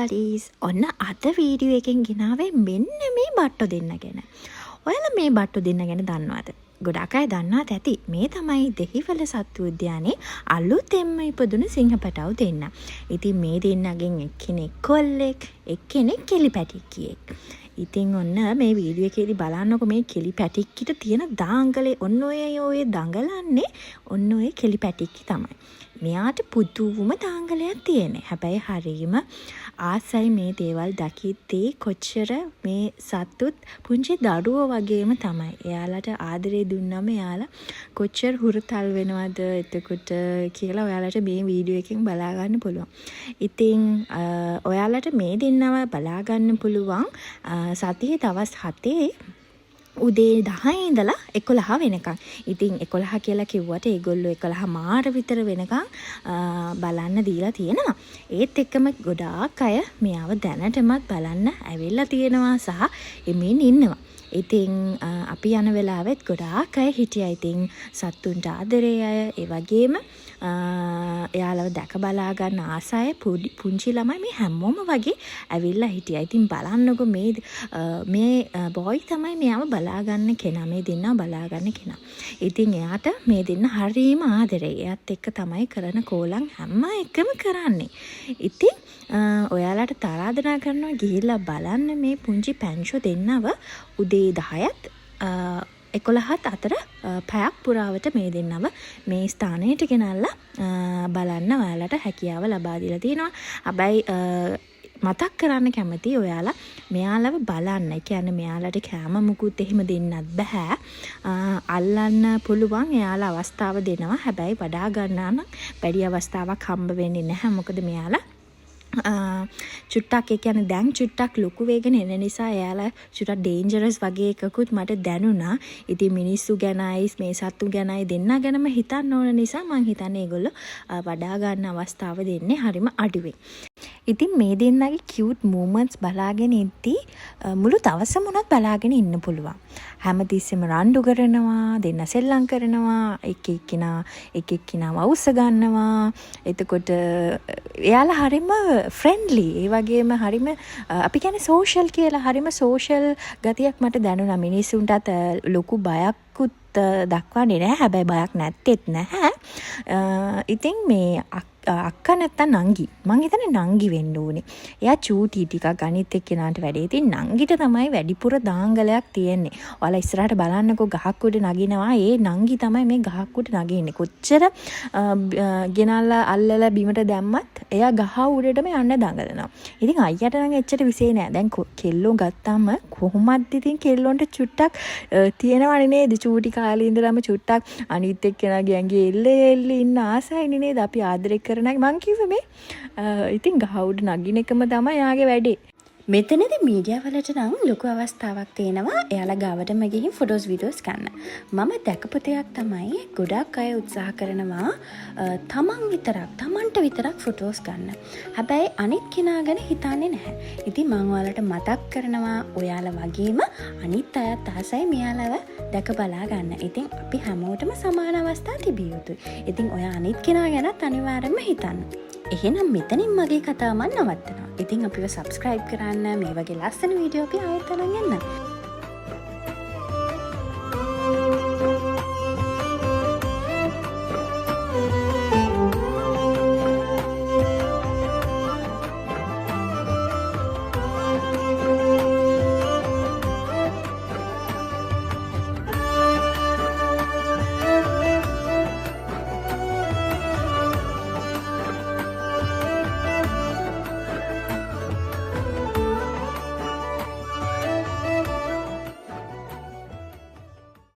ඩාලීස් ඔන්න අද වීඩියෝ එකෙන් ගෙනාවේ මෙන්න මේ බට්ටු දෙන්න ගැන. ඔයාලා මේ බට්ටු දෙන්න ගැන දන්නවද? ගොඩක් අය දන්නවත් ඇති. මේ තමයි දෙහිවල සත්තු උද්‍යානයේ අලුතෙන්ම ඉපදුණු සිංහපටව් දෙන්න. ඉතින් මේ දෙන්නගෙන් එක්කෙනෙක් කොල්ලෙක්, එක්කෙනෙක් කෙලි පැටික්කියෙක්. ඉතින් ඔන්න මේ වීඩියෝ එකේදී බලන්නකො මේ කෙලි පැටික්කිට තියෙන දාංගලේ ඔන්න ඔය දඟලන්නේ ඔන්න ඔය කෙලි පැටික්කි තමයි. මෙයාට පුදුම දාංගලයක් තියෙන්නේ. හැබැයි හරීම ආසයි මේ දේවල් දකිද්දී කොච්චර මේ සත්තුත් පුංචි දරුවෝ වගේම තමයි. එයාලට ආදරේ දුන්නම එයාලා කොච්චර හුරතල් වෙනවද එතකොට කියලා ඔයාලට මේ වීඩියෝ එකෙන් බලා ගන්න පුළුවන්. ඉතින් ඔයාලට මේ දෙන්නව බලා ගන්න පුළුවන් සතියේ දවස් 7 උදේ 10 ඉඳලා 11 වෙනකන්. ඉතින් 11 කියලා කිව්වට ඒගොල්ලෝ 11 මාර විතර වෙනකන් බලන්න දීලා තියෙනවා. ඒත් එක්කම ගොඩාක් අය මෙයාව දැනටමත් බලන්න ඇවිල්ලා තියෙනවා සහ එමින් ඉන්නවා. ඉතින් අපි යන වෙලාවෙත් ගොඩාක් අය හිටියා. ඉතින් සත්තුන්ට ආදරේ අය ඒ වගේම එයාලව දැක බලා ගන්න ආසය පුංචි ළමයි මේ හැමෝම වගේ ඇවිල්ලා හිටියා. ඉතින් බලන්නකො මේ බොයි තමයි මෙයාව බලා ගන්න කෙනා. මේ දෙන්නව බලා ගන්න කෙනා. ඉතින් එයාට මේ දෙන්න හරීම ආදරේ. එයාත් එක්ක තමයි කරන කෝලම් හැම එකම කරන්නේ. ඉතින් ඔයාලට තරහදනා කරනවා ගිහිල්ලා බලන්න මේ පුංචි පැංචෝ දෙන්නව උදේ 10ත් 11ත් අතර පැයක් පුරාවට මේ දෙන්නව මේ ස්ථානයට ගෙනල්ලා බලන්න ඔයාලට හැකියාව ලබා දීලා තියෙනවා. හැබැයි මතක් කරන්න කැමති ඔයාලා මෙයාලව බලන්න. ඒ කියන්නේ මෙයාලට කැම මුකුත් එහෙම දෙන්නත් බෑ. අල්ලන්න පුළුවන් එයාලා අවස්ථාව දෙනවා. හැබැයි වඩා ගන්නා නම් වැඩි අවස්ථාවක් හම්බ වෙන්නේ නැහැ. මොකද මෙයාලා චුට්ටක් ඒ කියන්නේ දැන් චුට්ටක් ලොකු වෙගෙන එන නිසා එයාලා චුට්ටක් ඩේන්ජරස් වගේ එකකුත් මට දැනුණා. ඉතින් මිනිස්සු ගැනයි මේ සත්තු ගැනයි දෙන්න ගැනම හිතන්න ඕන නිසා මං හිතන්නේ ඒගොල්ලෝ වඩා ගන්න අවස්ථාව දෙන්නේ හරිම අඩුවෙන්. ඉතින් මේ දෙන්නගේ කියුට් මූමන්ට්ස් බලාගෙන ඉද්දී මුළු දවසම උනත් බලාගෙන ඉන්න පුළුවන්. හැමතිස්සෙම රණ්ඩු කරනවා, දෙන්න සෙල්ලම් කරනවා, එක එක්කිනාව අවුස්ස ගන්නවා. එතකොට එයාලා හරිම ෆ්‍රෙන්ඩ්ලි. ඒ වගේම හරිම අපි කියන්නේ සෝෂල් කියලා හරිම සෝෂල් ගතියක් මට දැනුණා. මිනිස්සුන්ටත් ලොකු බයක්කුත් දක්වන්නේ නැහැ. හැබැයි බයක් නැත්තේත් නැහැ. ඉතින් මේ අක්කා නැත්තම් නංගි. මං හිතන්නේ නංගි වෙන්න ඕනේ. එයා චූටි ටිකක් අනිත් එක්කෙනාට වැඩේ. ඉතින් නංගිට තමයි වැඩිපුර දාංගලයක් තියෙන්නේ. ඔයාලා ඉස්සරහට බලන්නකෝ ගහක් උඩ නගිනවා. ඒ නංගි තමයි මේ ගහක් උඩ නගින්නේ. කොච්චර ගෙනල්ලා අල්ලලා බිමට දැම්මත් එයා ගහ උඩටම යන්න දඟලනවා. ඉතින් අයියට නම් එච්චර විශේෂ නෑ. දැන් කෙල්ලෝ ගත්තාම කොහොමද ඉතින් කෙල්ලොන්ට චුට්ටක් තියෙනවනේ නේද? චූටි කාලේ ඉඳලම චුට්ටක් අනිත් එක්කෙනාගේ ඇඟේ එල්ල ඉන්න ආසයිනේ නේද? අපි ආදරේ කරනයි මං කිව්වේ මේ. ඉතින් ගහ උඩ නගින එකම තමයි යාගේ වැඩේ. මෙතනදී මීඩියා වලට නම් ලොකු අවස්ථාවක් තියෙනවා එයාලා ගාවටම ගිහින් ෆොටෝස් වීඩියෝස් ගන්න. මම දැකපු දෙයක් තමයි ගොඩක් අය උත්සාහ කරනවා තමන්ට විතරක් ෆොටෝස් ගන්න. හැබැයි අනිත් කෙනා ගැන හිතන්නේ නැහැ. ඉතින් මම ඔයාලට මතක් කරනවා ඔයාලා වගේම අනිත් අයත් ආසයි මෙයාලව දැක බලා ගන්න. ඉතින් අපි හැමෝටම සමාන අවස්ථා තිබිය යුතුයි. ඉතින් ඔයා අනිත් කෙනා ගැනත් අනිවාර්යයෙන්ම හිතන්න. එහෙනම් මෙතනින් මගේ කතාව මම නවත්තනවා. ඉතින් අපිව subscribe කරන්න මේ වගේ ලස්සන වීඩියෝ අපි ආයෙත් අරන් එන්න.